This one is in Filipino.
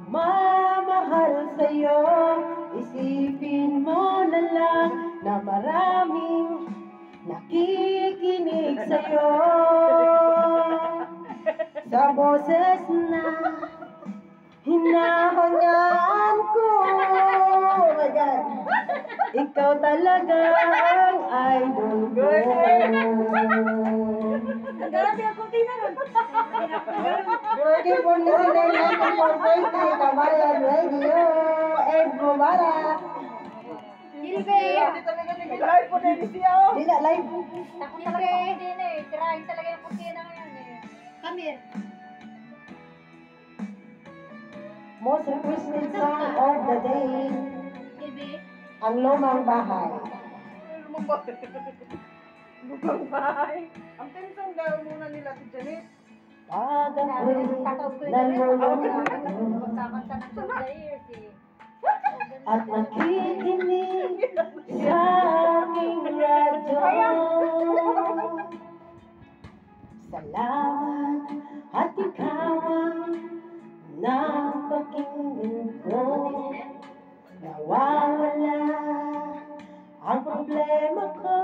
magmamahal sa'yo. Isipin mo na lang na maraming nakikinig sa'yo. Sa boses na hinahangaan ko. Oh my God! Ikaw talaga ang idol ko. Grabe ako tinaran. Working for listening 94.3 Kabayan Radio. Ed Mubarak. Silve! Live po na siya. Di na live. Takot talaga ako din eh. Tirahin talaga yung kurtina ngayon eh. Kamir. Most requested song of the day. Silve? Ang Lumang Bahay. Lubang bahay. Ang tensong daw muna nila si Janet. Pag ako'y nalulungkot Magkakanta ng players eh. at nakikinig sa aking radyo. Salamat at ikaw ang napakinggan ko. Nawawala ang problema ko.